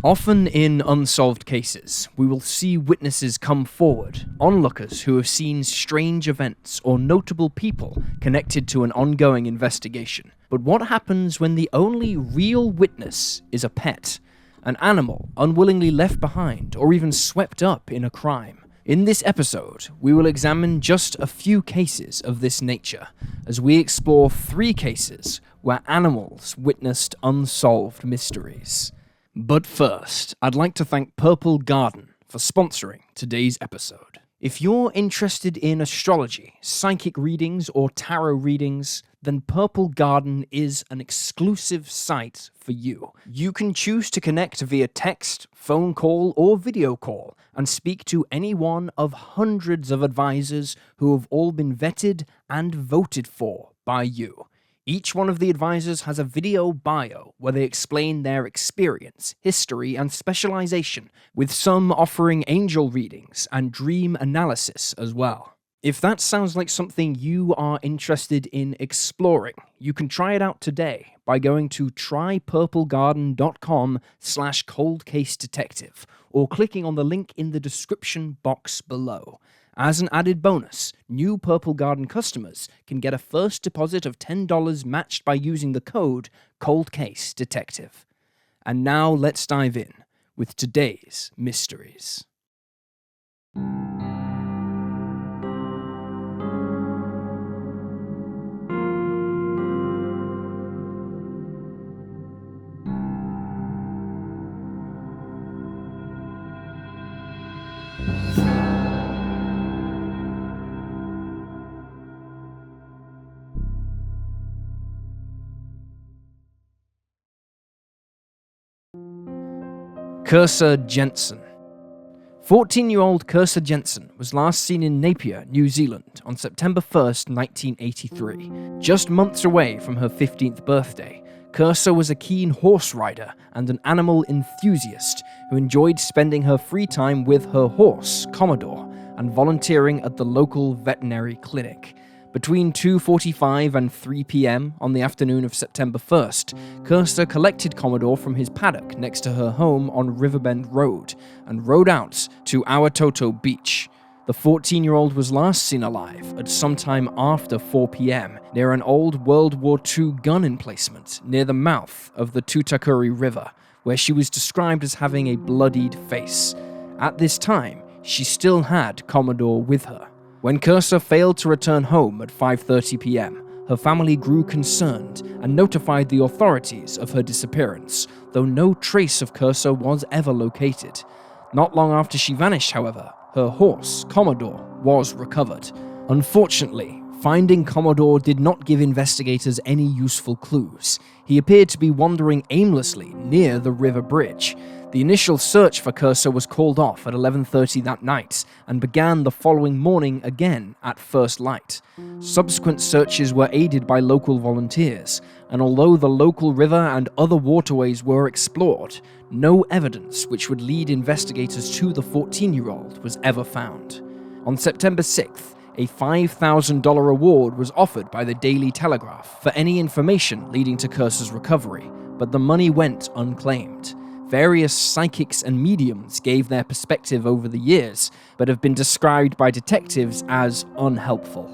Often in unsolved cases, we will see witnesses come forward, onlookers who have seen strange events or notable people connected to an ongoing investigation. But what happens when the only real witness is a pet, an animal unwillingly left behind or even swept up in a crime? In this episode, we will examine just a few cases of this nature, as we explore 3 cases where animals witnessed unsolved mysteries. But first, I'd like to thank Purple Garden for sponsoring today's episode. If you're interested in astrology, psychic readings, or tarot readings, then Purple Garden is an exclusive site for you. You can choose to connect via text, phone call, or video call and speak to any one of hundreds of advisors who have all been vetted and voted for by you. Each one of the advisors has a video bio where they explain their experience, history, and specialization, with some offering angel readings and dream analysis as well. If that sounds like something you are interested in exploring, you can try it out today by going to trypurplegarden.com/coldcasedetective or clicking on the link in the description box below. As an added bonus, new Purple Garden customers can get a first deposit of $10 matched by using the code COLDCASEDETECTIVE. And now let's dive in with today's mysteries. Kirsa Jensen. 14-year-old Kirsa Jensen was last seen in Napier, New Zealand on September 1st, 1983. Just months away from her 15th birthday, Kirsa was a keen horse rider and an animal enthusiast who enjoyed spending her free time with her horse, Commodore, and volunteering at the local veterinary clinic. Between 2:45 and 3 p.m. on the afternoon of September 1st, Kirsa collected Commodore from his paddock next to her home on Riverbend Road and rode out to Awatoto Beach. The 14-year-old was last seen alive at some time after 4 p.m. near an old World War II gun emplacement near the mouth of the Tutakuri River, where she was described as having a bloodied face. At this time, she still had Commodore with her. When Kirsa failed to return home at 5:30 p.m., her family grew concerned and notified the authorities of her disappearance, though no trace of Kirsa was ever located. Not long after she vanished, however, her horse, Commodore, was recovered. Unfortunately, finding Commodore did not give investigators any useful clues. He appeared to be wandering aimlessly near the river bridge. The initial search for Kirsa was called off at 11:30 that night and began the following morning again at first light. Subsequent searches were aided by local volunteers, and although the local river and other waterways were explored, no evidence which would lead investigators to the 14-year-old was ever found. On September 6th, a $5,000 reward was offered by the Daily Telegraph for any information leading to Kirsa's recovery, but the money went unclaimed. Various psychics and mediums gave their perspective over the years, but have been described by detectives as unhelpful.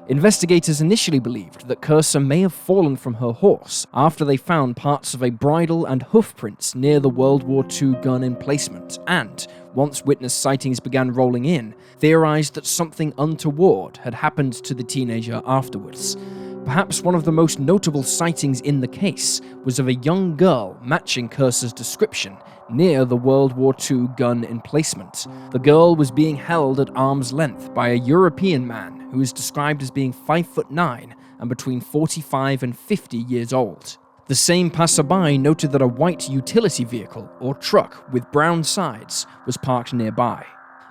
Investigators initially believed that Kirsa may have fallen from her horse after they found parts of a bridle and hoof prints near the World War II gun emplacement, and, once witness sightings began rolling in, theorized that something untoward had happened to the teenager afterwards. Perhaps one of the most notable sightings in the case was of a young girl matching Kirsa's description near the World War II gun emplacement. The girl was being held at arm's length by a European man who is described as being 5'9" and between 45 and 50 years old. The same passerby noted that a white utility vehicle or truck with brown sides was parked nearby.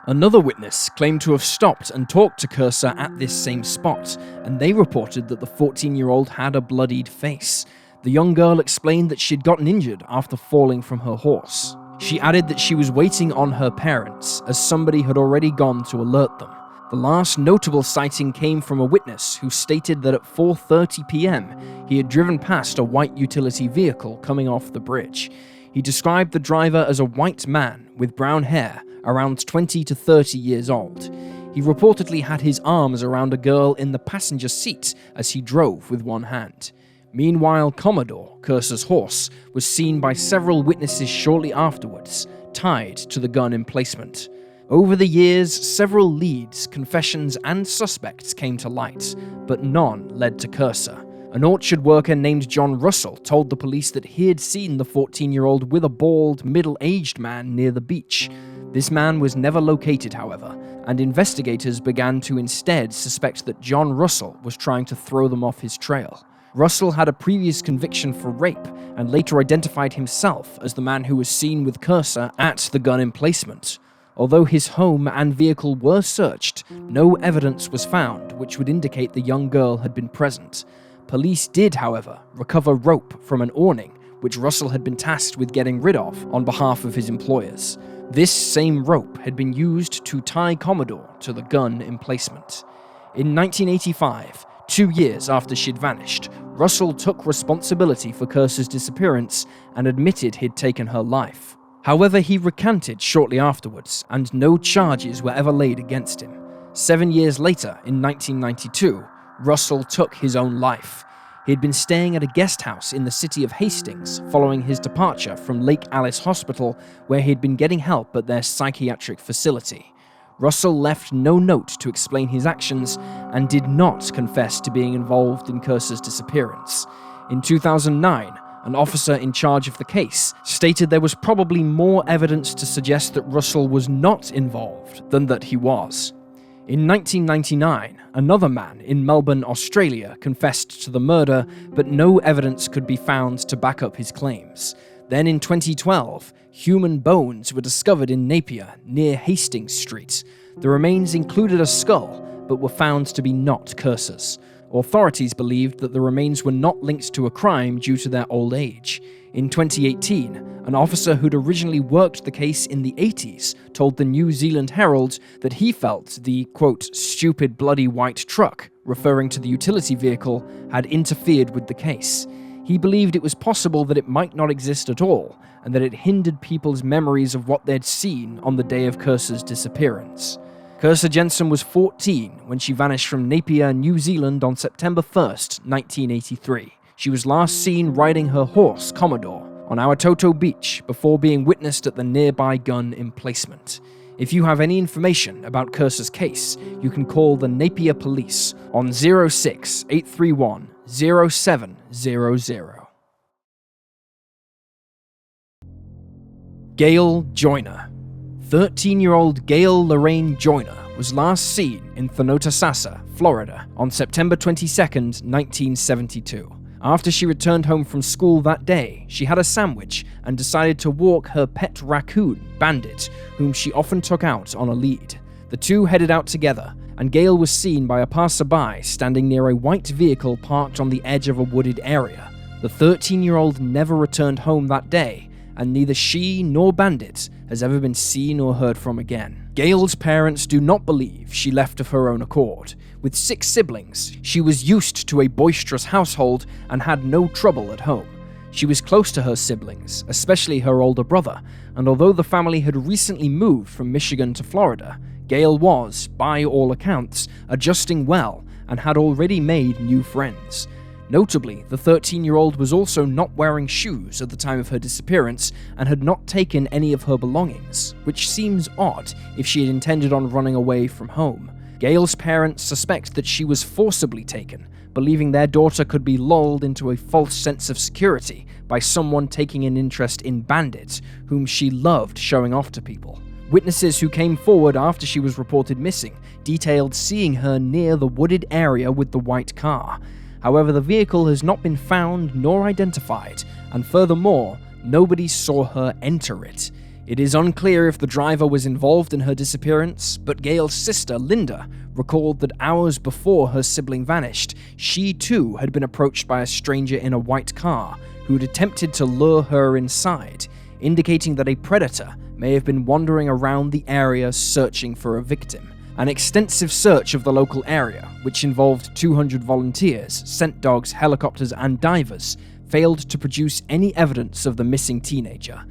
Another witness claimed to have stopped and talked to Kirsa at this same spot, and they reported that the 14-year-old had a bloodied face. The young girl explained that she'd gotten injured after falling from her horse. She added that she was waiting on her parents, as somebody had already gone to alert them. The last notable sighting came from a witness who stated that at 4:30 p.m. he had driven past a white utility vehicle coming off the bridge. He described the driver as a white man with brown hair, around 20 to 30 years old. He reportedly had his arms around a girl in the passenger seat as he drove with one hand. Meanwhile, Commodore, Kirsa's horse, was seen by several witnesses shortly afterwards, tied to the gun emplacement. Over the years, several leads, confessions, and suspects came to light, but none led to Kirsa. An orchard worker named John Russell told the police that he had seen the 14-year-old with a bald, middle-aged man near the beach. This man was never located, however, and investigators began to instead suspect that John Russell was trying to throw them off his trail. Russell had a previous conviction for rape and later identified himself as the man who was seen with Kirsa at the gun emplacement. Although his home and vehicle were searched, no evidence was found which would indicate the young girl had been present. Police did, however, recover rope from an awning, which Russell had been tasked with getting rid of on behalf of his employers. This same rope had been used to tie Commodore to the gun emplacement. In 1985, 2 years after she'd vanished, Russell took responsibility for Kirsa's disappearance and admitted he'd taken her life. However, he recanted shortly afterwards, and no charges were ever laid against him. 7 years later, in 1992, Russell took his own life. He had been staying at a guest house in the city of Hastings following his departure from Lake Alice Hospital, where he'd been getting help at their psychiatric facility. Russell left no note to explain his actions and did not confess to being involved in Kirsa's disappearance. In 2009, an officer in charge of the case stated there was probably more evidence to suggest that Russell was not involved than that he was. In 1999, another man in Melbourne, Australia, confessed to the murder, but no evidence could be found to back up his claims. Then in 2012, human bones were discovered in Napier, near Hastings Street. The remains included a skull, but were found to be not Kirsa's. Authorities believed that the remains were not linked to a crime due to their old age. In 2018, an officer who'd originally worked the case in the 80s told the New Zealand Herald that he felt the, quote, stupid bloody white truck, referring to the utility vehicle, had interfered with the case. He believed it was possible that it might not exist at all, and that it hindered people's memories of what they'd seen on the day of Kirsa's disappearance. Kirsa Jensen was 14 when she vanished from Napier, New Zealand on September 1st, 1983. She was last seen riding her horse, Commodore, on Awatoto Beach before being witnessed at the nearby gun emplacement. If you have any information about Kirsa's case, you can call the Napier Police on 06 831 0700. Gail Joiner. 13-year-old Gail Lorraine Joiner was last seen in Thonotasassa, Florida, on September 22, 1972. After she returned home from school that day, she had a sandwich and decided to walk her pet raccoon, Bandit, whom she often took out on a lead. The two headed out together, and Gail was seen by a passerby standing near a white vehicle parked on the edge of a wooded area. The 13-year-old never returned home that day, and neither she nor Bandit has ever been seen or heard from again. Gail's parents do not believe she left of her own accord. With 6 siblings, she was used to a boisterous household and had no trouble at home. She was close to her siblings, especially her older brother, and although the family had recently moved from Michigan to Florida, Gail was, by all accounts, adjusting well and had already made new friends. Notably, the 13-year-old was also not wearing shoes at the time of her disappearance and had not taken any of her belongings, which seems odd if she had intended on running away from home. Gail's parents suspect that she was forcibly taken, believing their daughter could be lulled into a false sense of security by someone taking an interest in Bandit, whom she loved showing off to people. Witnesses who came forward after she was reported missing detailed seeing her near the wooded area with the white car. However, the vehicle has not been found nor identified, and furthermore, nobody saw her enter it. It is unclear if the driver was involved in her disappearance, but Gail's sister, Linda, recalled that hours before her sibling vanished, she too had been approached by a stranger in a white car who had attempted to lure her inside, indicating that a predator may have been wandering around the area searching for a victim. An extensive search of the local area, which involved 200 volunteers, scent dogs, helicopters, and divers, failed to produce any evidence of the missing teenager.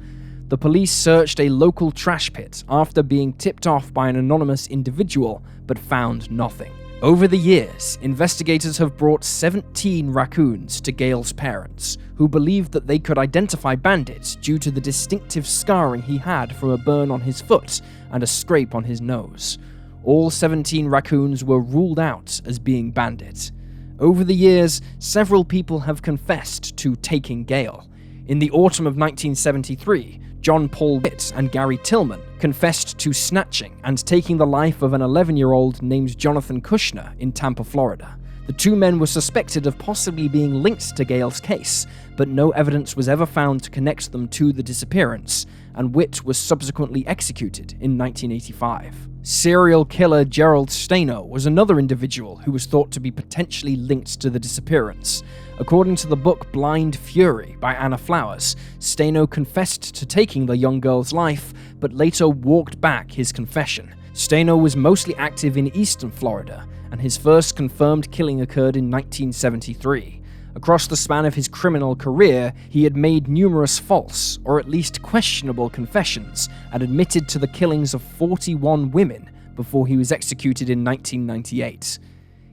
The police searched a local trash pit after being tipped off by an anonymous individual, but found nothing. Over the years, investigators have brought 17 raccoons to Gail's parents, who believed that they could identify Bandit due to the distinctive scarring he had from a burn on his foot and a scrape on his nose. All 17 raccoons were ruled out as being Bandit. Over the years, several people have confessed to taking Gail. In the autumn of 1973, John Paul Witt and Gary Tillman confessed to snatching and taking the life of an 11-year-old named Jonathan Kushner in Tampa, Florida. The two men were suspected of possibly being linked to Gail's case, but no evidence was ever found to connect them to the disappearance, and Witt was subsequently executed in 1985. Serial killer Gerald Stano was another individual who was thought to be potentially linked to the disappearance. According to the book Blind Fury by Anna Flowers, Stano confessed to taking the young girl's life, but later walked back his confession. Stano was mostly active in eastern Florida, and his first confirmed killing occurred in 1973. Across the span of his criminal career, he had made numerous false, or at least questionable confessions, and admitted to the killings of 41 women before he was executed in 1998.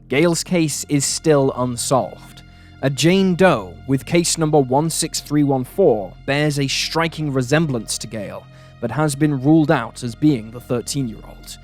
Gail's case is still unsolved. A Jane Doe with case number 16314 bears a striking resemblance to Gail, but has been ruled out as being the 13-year-old.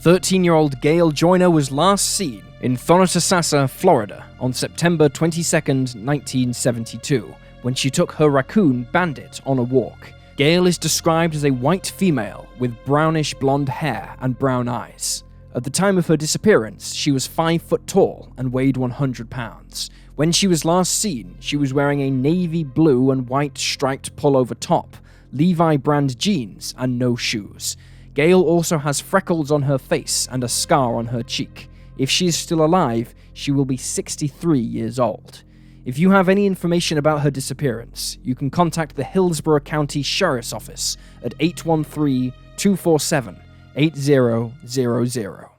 13-year-old Gail Joiner was last seen in Thonotosassa, Florida, on September 22, 1972, when she took her raccoon Bandit on a walk. Gail is described as a white female with brownish blonde hair and brown eyes. At the time of her disappearance, she was 5 foot tall and weighed 100 pounds. When she was last seen, she was wearing a navy blue and white striped pullover top, Levi brand jeans, and no shoes. Gail also has freckles on her face and a scar on her cheek. If she is still alive, she will be 63 years old. If you have any information about her disappearance, you can contact the Hillsborough County Sheriff's Office at 813-247-8000.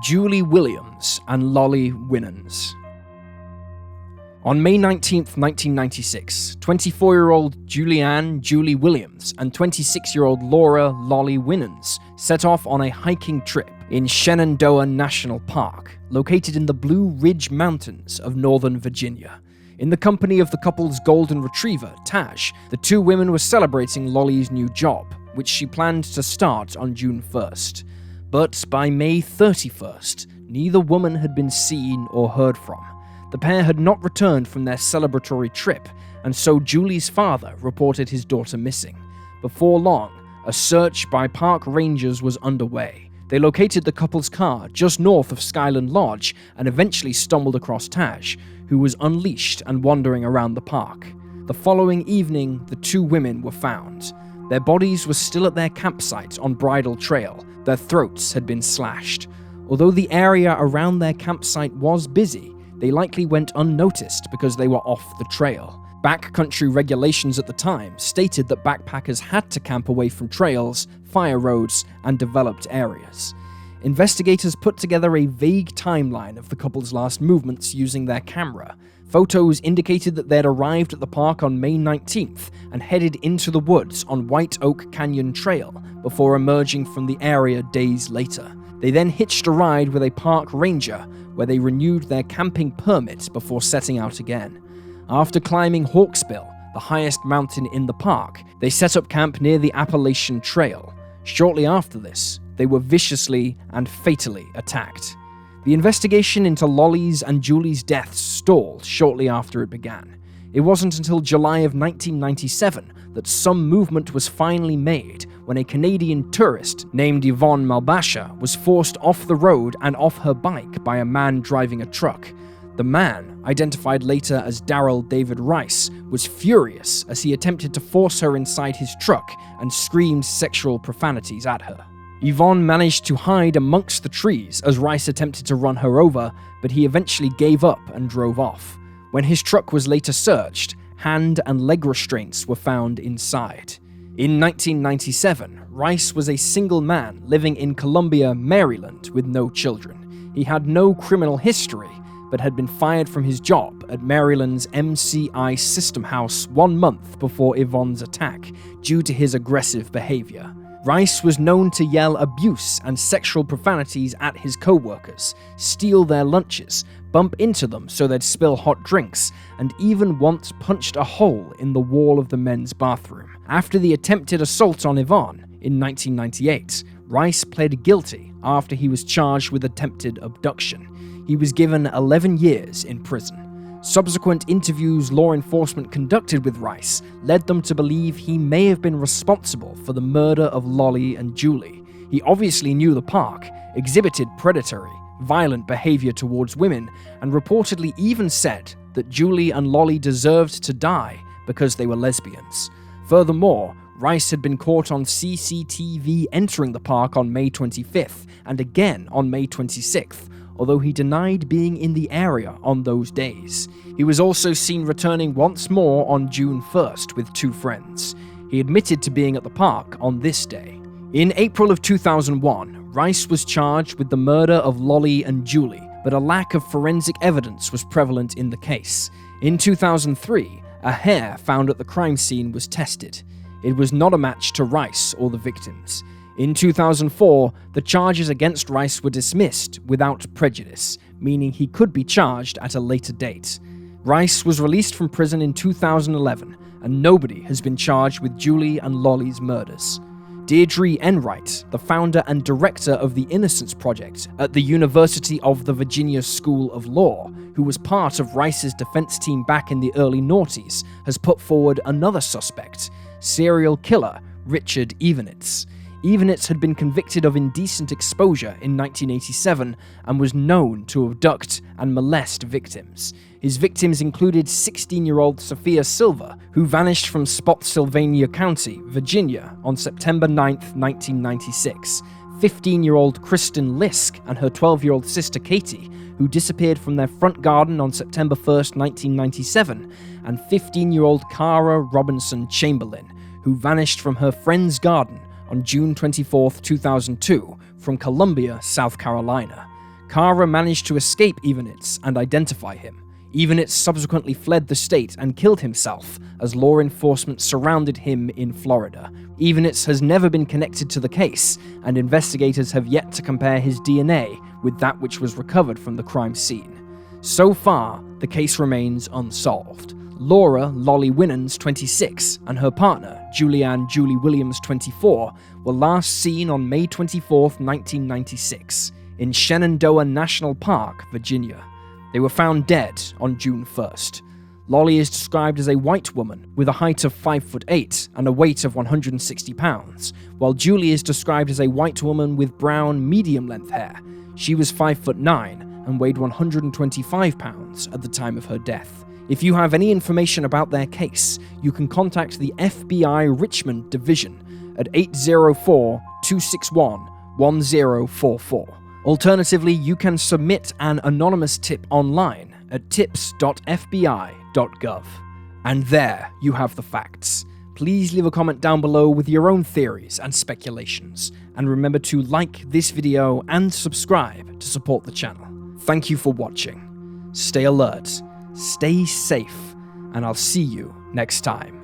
Julie Williams and Lollie Winans. On May 19, 1996, 24-year-old Julie Williams and 26-year-old Laura Lollie Winans set off on a hiking trip in Shenandoah National Park, located in the Blue Ridge Mountains of Northern Virginia. In the company of the couple's golden retriever, Taj, the two women were celebrating Lollie's new job, which she planned to start on June 1st. But by May 31st, neither woman had been seen or heard from. The pair had not returned from their celebratory trip, and so Julie's father reported his daughter missing. Before long, a search by park rangers was underway. They located the couple's car just north of Skyland Lodge and eventually stumbled across Taj, who was unleashed and wandering around the park. The following evening, the two women were found. Their bodies were still at their campsite on Bridle Trail. Their throats had been slashed. Although the area around their campsite was busy, they likely went unnoticed because they were off the trail. Backcountry regulations at the time stated that backpackers had to camp away from trails, fire roads, and developed areas. Investigators put together a vague timeline of the couple's last movements using their camera. Photos indicated that they had arrived at the park on May 19th and headed into the woods on White Oak Canyon Trail before emerging from the area days later. They then hitched a ride with a park ranger, where they renewed their camping permit before setting out again. After climbing Hawksbill, the highest mountain in the park, they set up camp near the Appalachian Trail. Shortly after this, they were viciously and fatally attacked. The investigation into Lollie's and Julie's deaths stalled shortly after it began. It wasn't until July of 1997 that some movement was finally made when a Canadian tourist named Yvonne Malbasha was forced off the road and off her bike by a man driving a truck. The man, identified later as Darrell David Rice, was furious as he attempted to force her inside his truck and screamed sexual profanities at her. Yvonne managed to hide amongst the trees as Rice attempted to run her over, but he eventually gave up and drove off. When his truck was later searched, hand and leg restraints were found inside. In 1997, Rice was a single man living in Columbia, Maryland, with no children. He had no criminal history, but had been fired from his job at Maryland's MCI System House 1 month before Yvonne's attack due to his aggressive behavior. Ruesch was known to yell abuse and sexual profanities at his co-workers, steal their lunches, bump into them so they'd spill hot drinks, and even once punched a hole in the wall of the men's bathroom. After the attempted assault on Yvonne in 1998, Ruesch pled guilty after he was charged with attempted abduction. He was given 11 years in prison. Subsequent interviews law enforcement conducted with Ruesch led them to believe he may have been responsible for the murder of Lollie and Julie. He obviously knew the park, exhibited predatory, violent behavior towards women, and reportedly even said that Julie and Lollie deserved to die because they were lesbians. Furthermore, Ruesch had been caught on CCTV entering the park on May 25th and again on May 26th, although he denied being in the area on those days. He was also seen returning once more on June 1st with 2 friends. He admitted to being at the park on this day. In April of 2001, Ruesch was charged with the murder of Lollie and Julie, but a lack of forensic evidence was prevalent in the case. In 2003, a hair found at the crime scene was tested. It was not a match to Ruesch or the victims. In 2004, the charges against Ruesch were dismissed without prejudice, meaning he could be charged at a later date. Ruesch was released from prison in 2011, and nobody has been charged with Julie and Lollie's murders. Deirdre Enright, the founder and director of the Innocence Project at the University of the Virginia School of Law, who was part of Ruesch's defense team back in the early noughties, has put forward another suspect, serial killer Richard Winans. Winans had been convicted of indecent exposure in 1987 and was known to abduct and molest victims. His victims included 16-year-old Sophia Silver, who vanished from Spotsylvania County, Virginia, on September 9, 1996, 15-year-old Kristen Lisk and her 12-year-old sister Katie, who disappeared from their front garden on September 1, 1997, and 15-year-old Cara Robinson Chamberlain, who vanished from her friend's garden on June 24, 2002, from Columbia, South Carolina. Cara managed to escape Winans and identify him. Winans subsequently fled the state and killed himself as law enforcement surrounded him in Florida. Winans has never been connected to the case, and investigators have yet to compare his DNA with that which was recovered from the crime scene. So far, the case remains unsolved. Laura Lollie Winans, 26, and her partner, Julianne Julie Williams, 24, were last seen on May 24, 1996, in Shenandoah National Park, Virginia. They were found dead on June 1st. Lollie is described as a white woman with a height of 5'8" and a weight of 160 pounds, while Julie is described as a white woman with brown, medium-length hair. She was 5'9" and weighed 125 pounds at the time of her death. If you have any information about their case, you can contact the FBI Richmond Division at 804-261-1044. Alternatively, you can submit an anonymous tip online at tips.fbi.gov. And there you have the facts. Please leave a comment down below with your own theories and speculations, and remember to like this video and subscribe to support the channel. Thank you for watching. Stay alert, stay safe, and I'll see you next time.